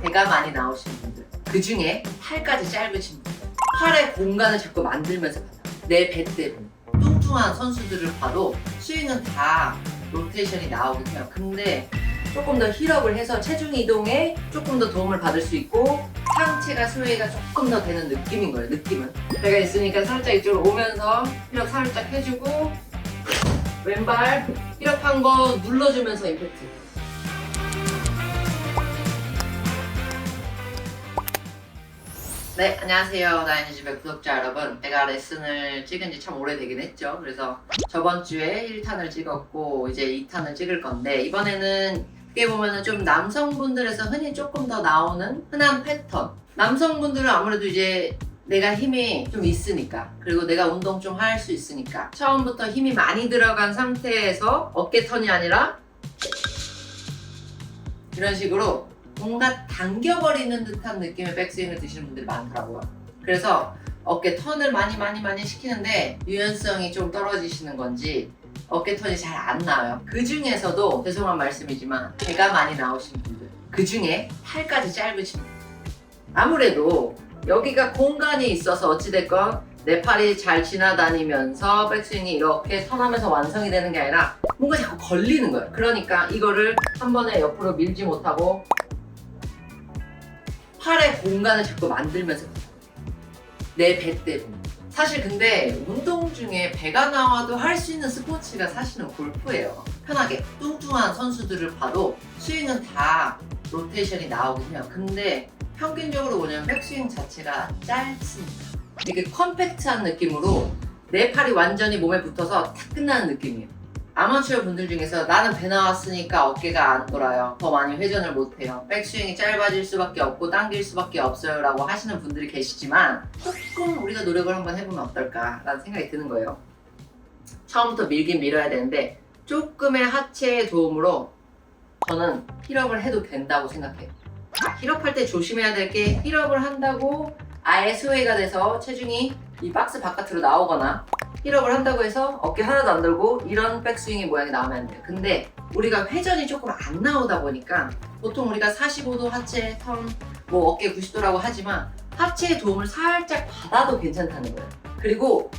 배가 많이 나오신 분들, 그 중에 팔까지 짧으신 분들, 팔의 공간을 자꾸 만들면서 가요. 내 배 때문에. 뚱뚱한 선수들을 봐도 스윙은 다 로테이션이 나오긴 해요. 근데 조금 더 힐업을 해서 체중 이동에 조금 더 도움을 받을 수 있고 상체가 스웨이가 조금 더 되는 느낌인 거예요. 느낌은. 배가 있으니까 살짝 이쪽으로 오면서 힐업 살짝 해주고 왼발 힐업한 거 눌러주면서 임팩트. 네, 안녕하세요. 나인이집의 구독자 여러분. 제가 레슨을 찍은 지 참 오래되긴 했죠. 그래서 저번 주에 1탄을 찍었고 이제 2탄을 찍을 건데 이번에는 어떻게 보면은 좀 남성분들에서 흔히 조금 더 나오는 흔한 패턴. 남성분들은 아무래도 이제 내가 힘이 좀 있으니까 그리고 내가 운동 좀 할 수 있으니까 처음부터 힘이 많이 들어간 상태에서 어깨 턴이 아니라 이런 식으로 뭔가 당겨버리는 듯한 느낌의 백스윙을 드시는 분들이 많더라고요. 그래서 어깨 턴을 많이 시키는데 유연성이 좀 떨어지시는 건지 어깨 턴이 잘 안 나와요. 그 중에서도 죄송한 말씀이지만 배가 많이 나오신 분들, 그 중에 팔까지 짧으신 분들, 아무래도 여기가 공간이 있어서 어찌됐건 내 팔이 잘 지나다니면서 백스윙이 이렇게 턴하면서 완성이 되는 게 아니라 뭔가 자꾸 걸리는 거예요. 그러니까 이거를 한 번에 옆으로 밀지 못하고 팔의 공간을 자꾸 만들면서 내 배 때문에. 사실 근데 운동 중에 배가 나와도 할 수 있는 스포츠가 사실은 골프예요. 편하게 뚱뚱한 선수들을 봐도 스윙은 다 로테이션이 나오긴 해요. 근데 평균적으로 뭐냐면 백스윙 자체가 짧습니다. 되게 컴팩트한 느낌으로 내 팔이 완전히 몸에 붙어서 탁 끝나는 느낌이에요. 아마추어 분들 중에서 나는 배 나왔으니까 어깨가 안 돌아요. 더 많이 회전을 못해요. 백스윙이 짧아질 수밖에 없고 당길 수밖에 없어요 라고 하시는 분들이 계시지만 조금 우리가 노력을 한번 해보면 어떨까 라는 생각이 드는 거예요. 처음부터 밀긴 밀어야 되는데 조금의 하체의 도움으로 저는 힐업을 해도 된다고 생각해요. 힐업할 때 조심해야 될 게 힐업을 한다고 아예 스웨이가 돼서 체중이 이 박스 바깥으로 나오거나 힐업을 한다고 해서 어깨 하나도 안 들고 이런 백스윙의 모양이 나오면 안 돼요. 근데 우리가 회전이 조금 안 나오다 보니까 보통 우리가 45도 하체 턴, 뭐 어깨 90도라고 하지만 하체의 도움을 살짝 받아도 괜찮다는 거예요. 그리고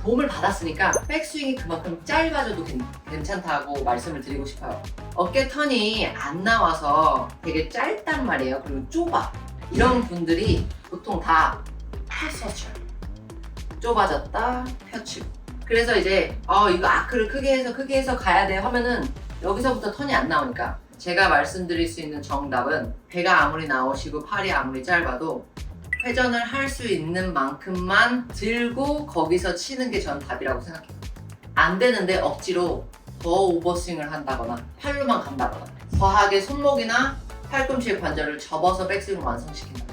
도움을 받았으니까 백스윙이 그만큼 짧아져도 괜찮다고 말씀을 드리고 싶어요. 어깨 턴이 안 나와서 되게 짧단 말이에요. 그리고 좁아. 이런 분들이 보통 다 패서쳐요. 좁아졌다 펴치고. 그래서 이제 이거 아크를 크게 해서 가야 돼 하면은 여기서부터 턴이 안 나오니까 제가 말씀드릴 수 있는 정답은 배가 아무리 나오시고 팔이 아무리 짧아도 회전을 할 수 있는 만큼만 들고 거기서 치는 게 전 답이라고 생각해요. 안 되는데 억지로 더 오버스윙을 한다거나 팔로만 간다거나 과하게 손목이나 팔꿈치의 관절을 접어서 백스윙을 완성시킨다.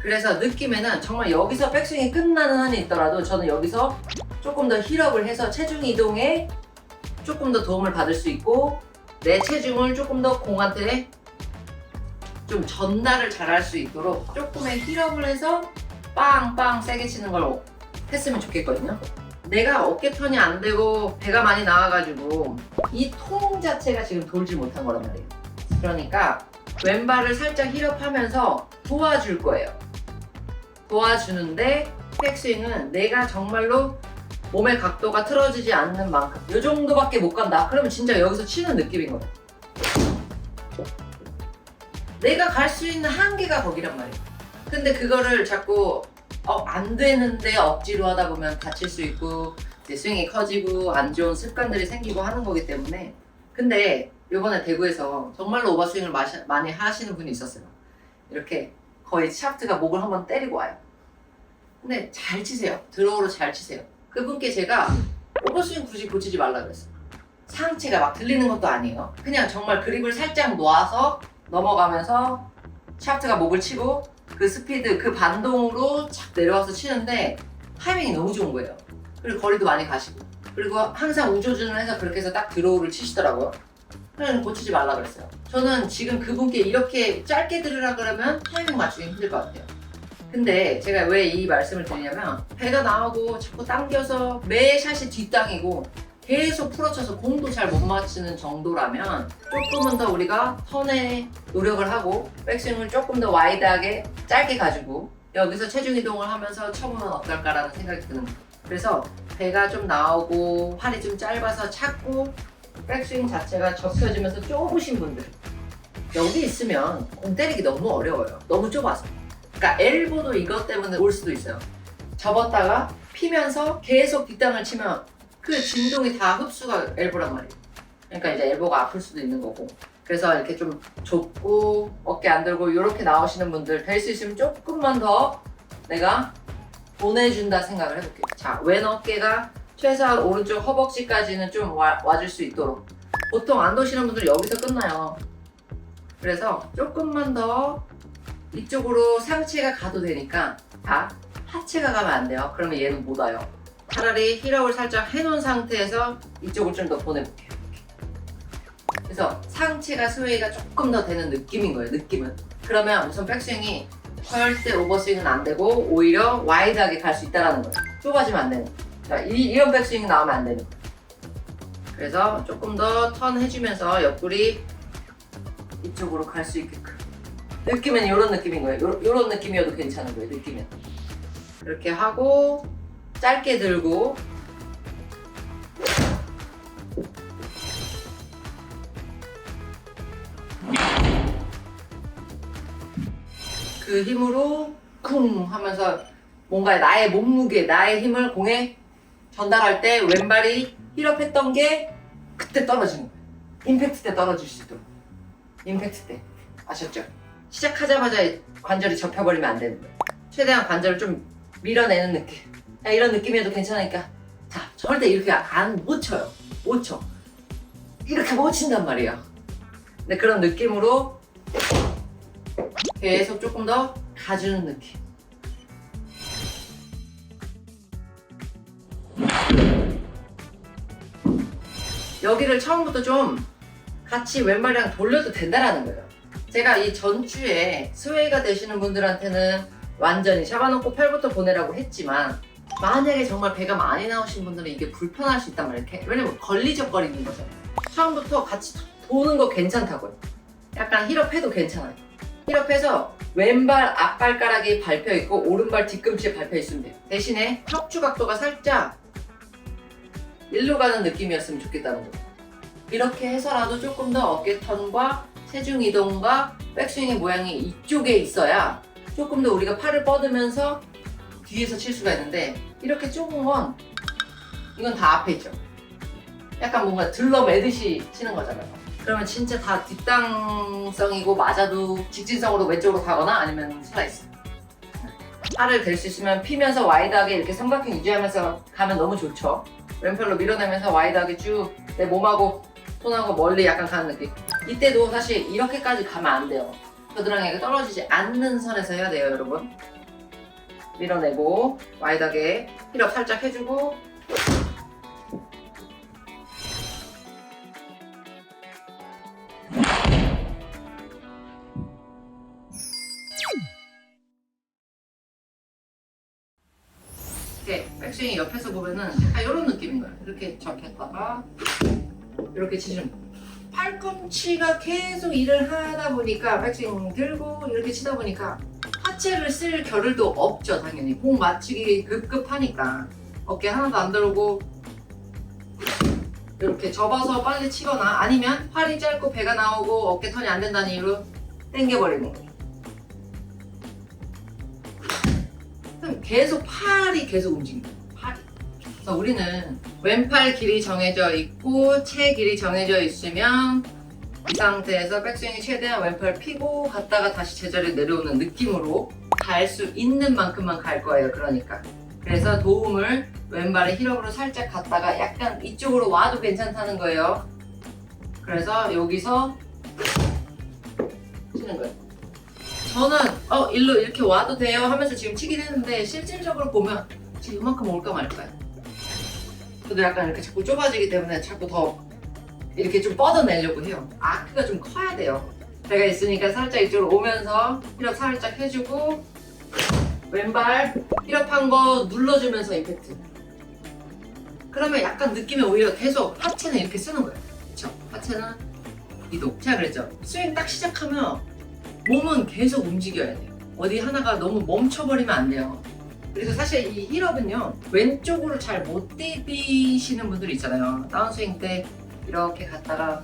그래서 느낌에는 정말 여기서 백스윙이 끝나는 한이 있더라도 저는 여기서 조금 더 힐업을 해서 체중 이동에 조금 더 도움을 받을 수 있고 내 체중을 조금 더 공한테 좀 전달을 잘 할 수 있도록 조금의 힐업을 해서 빵빵 세게 치는 걸 했으면 좋겠거든요. 내가 어깨 턴이 안 되고 배가 많이 나와가지고 이 통 자체가 지금 돌지 못한 거란 말이에요. 그러니까 왼발을 살짝 힐업하면서 도와줄 거예요. 도와주는데 백스윙은 내가 정말로 몸의 각도가 틀어지지 않는 만큼 이 정도밖에 못 간다. 그러면 진짜 여기서 치는 느낌인 거예요. 내가 갈 수 있는 한계가 거기란 말이에요. 근데 그거를 자꾸 안 되는데 억지로 하다 보면 다칠 수 있고 이제 스윙이 커지고 안 좋은 습관들이 생기고 하는 거기 때문에. 근데 요번에 대구에서 정말로 오버스윙을 많이 하시는 분이 있었어요. 이렇게 거의 샤프트가 목을 한번 때리고 와요. 근데 잘 치세요. 드로우로 잘 치세요. 그분께 제가 오버스윙 굳이 고치지 말라 그랬어요. 상체가 막 들리는 것도 아니에요. 그냥 정말 그립을 살짝 놓아서 넘어가면서 샤프트가 목을 치고 그 스피드, 그 반동으로 착 내려와서 치는데 타이밍이 너무 좋은 거예요. 그리고 거리도 많이 가시고 그리고 항상 우조준을 해서 그렇게 해서 딱 드로우를 치시더라고요. 그냥 고치지 말라 그랬어요. 저는 지금 그분께 이렇게 짧게 들으라 그러면 타이밍 맞추기 힘들 것 같아요. 근데 제가 왜 이 말씀을 드리냐면 배가 나오고 자꾸 당겨서 매 샷이 뒷땅이고 계속 풀어쳐서 공도 잘 못 맞추는 정도라면 조금은 더 우리가 턴에 노력을 하고 백스윙을 조금 더 와이드하게 짧게 가지고 여기서 체중 이동을 하면서 쳐보면 어떨까라는 생각이 드는 거예요. 그래서 배가 좀 나오고 팔이 좀 짧아서 찾고 백스윙 자체가 접혀지면서 좁으신 분들 여기 있으면 공 때리기 너무 어려워요. 너무 좁아서. 그러니까 엘보도 이것 때문에 올 수도 있어요. 접었다가 피면서 계속 뒷땅을 치면 그 진동이 다 흡수가 엘보란 말이에요. 그러니까 이제 엘보가 아플 수도 있는 거고. 그래서 이렇게 좀 좁고 어깨 안 들고 이렇게 나오시는 분들 될 수 있으면 조금만 더 내가 보내준다 생각을 해볼게요. 자, 왼 어깨가 최소한 오른쪽 허벅지까지는 좀 와줄 수 있도록. 보통 안 도시는 분들 여기서 끝나요. 그래서 조금만 더 이쪽으로 상체가 가도 되니까 하체가 가면 안 돼요. 그러면 얘는 못 와요. 차라리 힐업을 살짝 해놓은 상태에서 이쪽을 좀 더 보내볼게요. 그래서 상체가 스웨이가 조금 더 되는 느낌인 거예요. 느낌은. 그러면 우선 백스윙이 절대 오버스윙은 안 되고 오히려 와이드하게 갈 수 있다는 거예요. 좁아지면 안 되는 거예요. 자, 이런 백스윙 나오면 안 되는 거예요. 그래서 조금 더 턴 해주면서 옆구리 이쪽으로 갈 수 있게끔. 느낌은 이런 느낌인 거예요. 이런 느낌이어도 괜찮은 거예요. 느낌은. 이렇게 하고 짧게 들고 그 힘으로 쿵 하면서 뭔가 나의 몸무게, 나의 힘을 공에 전달할 때 왼발이 힐업했던 게 그때 떨어지는 거예요. 임팩트 때 떨어질 수 있도록. 임팩트 때. 아셨죠? 시작하자마자 관절이 접혀버리면 안 되는 거예요. 최대한 관절을 좀 밀어내는 느낌. 이런 느낌이어도 괜찮으니까. 자, 절대 이렇게 못 쳐요. 못 쳐. 이렇게 못 친단 말이에요. 근데 그런 느낌으로 계속 조금 더 가주는 느낌. 여기를 처음부터 좀 같이 왼발이랑 돌려도 된다라는 거예요. 제가 이 전주에 스웨이가 되시는 분들한테는 완전히 잡아놓고 팔부터 보내라고 했지만 만약에 정말 배가 많이 나오신 분들은 이게 불편할 수 있단 말이에요. 왜냐면 걸리적거리는 거잖아요. 처음부터 같이 도는 거 괜찮다고요. 약간 힐업해도 괜찮아요. 힐업해서 왼발 앞발가락이 밟혀있고 오른발 뒤꿈치에 밟혀있으면 돼요. 대신에 척추 각도가 살짝 일로 가는 느낌이었으면 좋겠다는 거예요. 이렇게 해서라도 조금 더 어깨 턴과 체중 이동과 백스윙의 모양이 이쪽에 있어야 조금 더 우리가 팔을 뻗으면서 뒤에서 칠 수가 있는데 이렇게 좁은 건 이건 다 앞에 있죠. 약간 뭔가 들러매듯이 치는 거잖아요. 그러면 진짜 다 뒷땅성이고 맞아도 직진성으로 왼쪽으로 가거나 아니면 살아있어요. 팔을 댈 수 있으면 피면서 와이드하게 이렇게 삼각형 유지하면서 가면 너무 좋죠. 왼팔로 밀어내면서 와이드하게 쭉 내 몸하고 손하고 멀리 약간 가는 느낌. 이때도 사실 이렇게까지 가면 안 돼요. 겨드랑이가 떨어지지 않는 선에서 해야 돼요, 여러분. 밀어내고 와이드하게 힐업 살짝 해주고 이렇게 백스윙이 옆에서 보면은 이런 느낌인 거예요. 이렇게 접혔다가 이렇게 치시면 팔꿈치가 계속 일을 하다 보니까 백스윙 들고 이렇게 치다 보니까 하체를 쓸 겨를도 없죠. 당연히 공 맞추기 급급하니까 어깨 하나도 안 들고 이렇게 접어서 빨리 치거나 아니면 팔이 짧고 배가 나오고 어깨 턴이 안 된다는 이유로 당겨버리는 거예요. 그럼 계속 팔이 계속 움직여요. 팔이. 그래서 우리는 왼팔 길이 정해져 있고 채 길이 정해져 있으면 이 상태에서 백스윙이 최대한 왼팔 피고 갔다가 다시 제자리에 내려오는 느낌으로 갈 수 있는 만큼만 갈 거예요. 그러니까 그래서 도움을 왼발의 힐업으로 살짝 갔다가 약간 이쪽으로 와도 괜찮다는 거예요. 그래서 여기서 치는 거예요. 저는 일로 이렇게 와도 돼요 하면서 지금 치긴 했는데 실질적으로 보면 지금 이만큼 올까 말까요? 저도 약간 이렇게 자꾸 좁아지기 때문에 자꾸 더 이렇게 좀 뻗어내려고 해요. 아크가 좀 커야 돼요. 배가 있으니까 살짝 이쪽으로 오면서 힐업 살짝 해주고 왼발 힐업한 거 눌러주면서 임팩트 그러면 약간 느낌이 오히려 계속 하체는 이렇게 쓰는 거예요. 그쵸? 하체는 이동. 제가 그랬죠. 스윙 딱 시작하면 몸은 계속 움직여야 돼요. 어디 하나가 너무 멈춰버리면 안 돼요. 그래서 사실 이 힐업은요, 왼쪽으로 잘 못 디디시는 분들이 있잖아요. 다운스윙 때 이렇게 갔다가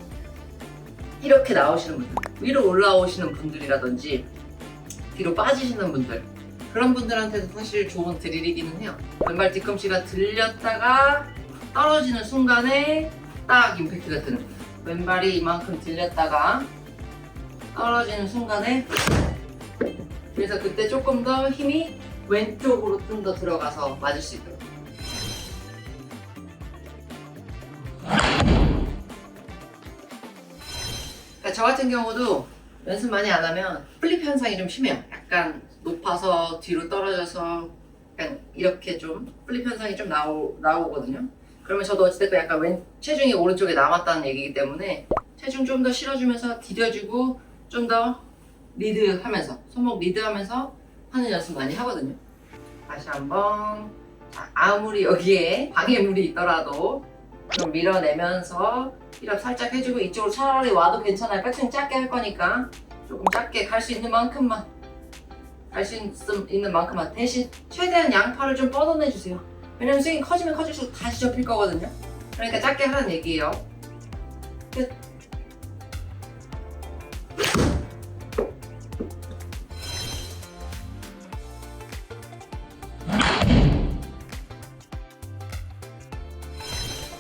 이렇게 나오시는 분들, 위로 올라오시는 분들이라든지 뒤로 빠지시는 분들, 그런 분들한테도 사실 좋은 드릴이기는 해요. 왼발 뒤꿈치가 들렸다가 떨어지는 순간에 딱 임팩트가 드는 거예요. 왼발이 이만큼 들렸다가 떨어지는 순간에, 그래서 그때 조금 더 힘이 왼쪽으로 좀 더 들어가서 맞을 수 있도록. 그러니까 저 같은 경우도 연습 많이 안 하면 플립 현상이 좀 심해요. 약간 높아서 뒤로 떨어져서 약간 이렇게 좀 플립 현상이 좀 나오거든요. 그러면 저도 어찌됐든 약간 체중이 오른쪽에 남았다는 얘기이기 때문에 체중 좀 더 실어주면서 디뎌주고 좀 더 리드하면서, 손목 리드하면서 하는 연습 많이 하거든요. 다시 한번. 자, 아무리 여기에 방해물이 있더라도 좀 밀어내면서 힐업 살짝 해주고, 이쪽으로 차라리 와도 괜찮아요. 백스윙 짧게 할 거니까 조금 짧게 갈 수 있는 만큼만, 갈 수 있는 만큼만. 대신 최대한 양팔을 좀 뻗어내주세요. 왜냐면 스윙이 커지면 커질수록 다시 접힐 거거든요. 그러니까 짧게 하라는 얘기예요. 끝.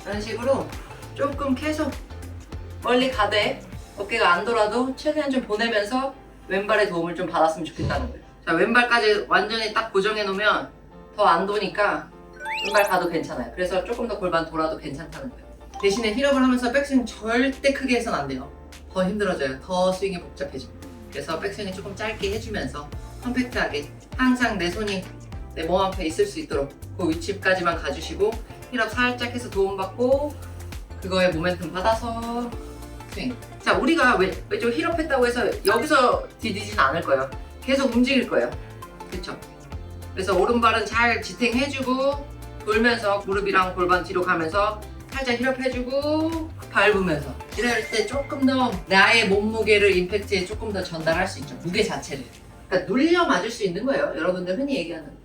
이런 식으로 조금 계속 멀리 가되 어깨가 안 돌아도 최대한 좀 보내면서 왼발의 도움을 좀 받았으면 좋겠다는 거예요. 자, 왼발까지 완전히 딱 고정해 놓으면 더 안 도니까 왼발 가도 괜찮아요. 그래서 조금 더 골반 돌아도 괜찮다는 거예요. 대신에 힐업을 하면서 백스윙 절대 크게 해서는 안 돼요. 더 힘들어져요. 더 스윙이 복잡해져요. 그래서 백스윙을 조금 짧게 해주면서 컴팩트하게 항상 내 손이 내 몸 앞에 있을 수 있도록 그 위치까지만 가주시고, 힐업 살짝 해서 도움받고 그거에 모멘텀 받아서 스윙. 자, 우리가 왼쪽 힐업 했다고 해서 여기서 디디진 않을 거예요. 계속 움직일 거예요. 그쵸? 그래서 오른발은 잘 지탱해주고 돌면서 무릎이랑 골반 뒤로 가면서 살짝 힐업 해주고 밟으면서, 이럴 때 조금 더 나의 몸무게를 임팩트에 조금 더 전달할 수 있죠. 무게 자체를. 그러니까 눌려 맞을 수 있는 거예요. 여러분들 흔히 얘기하는.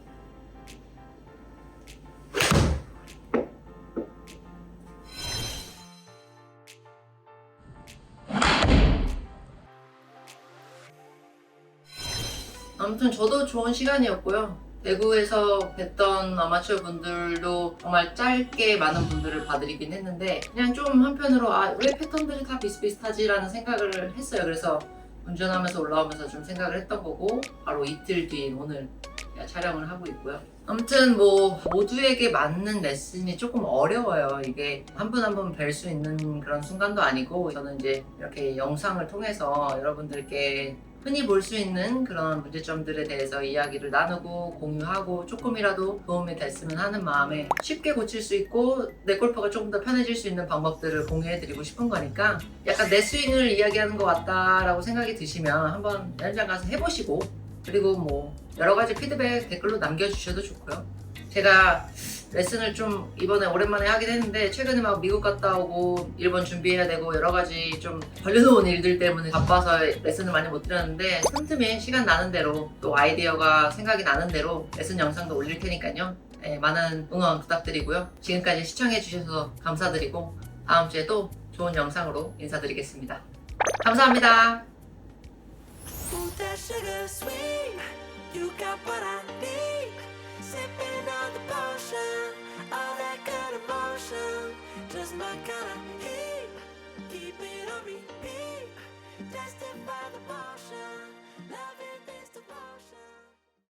아무튼 저도 좋은 시간이었고요. 대구에서 뵀던 아마추어 분들도 정말 짧게 많은 분들을 봐드리긴 했는데, 그냥 좀 한편으로 왜 패턴들이 다 비슷비슷하지라는 생각을 했어요. 그래서 운전하면서 올라오면서 좀 생각을 했던 거고, 바로 이틀 뒤인 오늘 촬영을 하고 있고요. 아무튼 뭐 모두에게 맞는 레슨이 조금 어려워요. 이게 한 분 한 분 뵐 수 있는 그런 순간도 아니고, 저는 이제 이렇게 영상을 통해서 여러분들께 흔히 볼 수 있는 그런 문제점들에 대해서 이야기를 나누고 공유하고 조금이라도 도움이 됐으면 하는 마음에 쉽게 고칠 수 있고 내 골프가 조금 더 편해질 수 있는 방법들을 공유해드리고 싶은 거니까, 약간 내 스윙을 이야기하는 것 같다라고 생각이 드시면 한번 현장 가서 해보시고, 그리고 뭐 여러 가지 피드백 댓글로 남겨주셔도 좋고요. 제가 레슨을 좀 이번에 오랜만에 하긴 했는데, 최근에 막 미국 갔다 오고 일본 준비해야 되고 여러 가지 좀 벌려놓은 일들 때문에 바빠서 레슨을 많이 못 드렸는데, 틈틈이 시간 나는 대로 또 아이디어가 생각이 나는 대로 레슨 영상도 올릴 테니까요. 네, 많은 응원 부탁드리고요. 지금까지 시청해주셔서 감사드리고 다음 주에 또 좋은 영상으로 인사드리겠습니다. 감사합니다. You got what I need, sipping on the potion, all that good emotion, just my kind of heat, keep it on repeat, tested by the motion.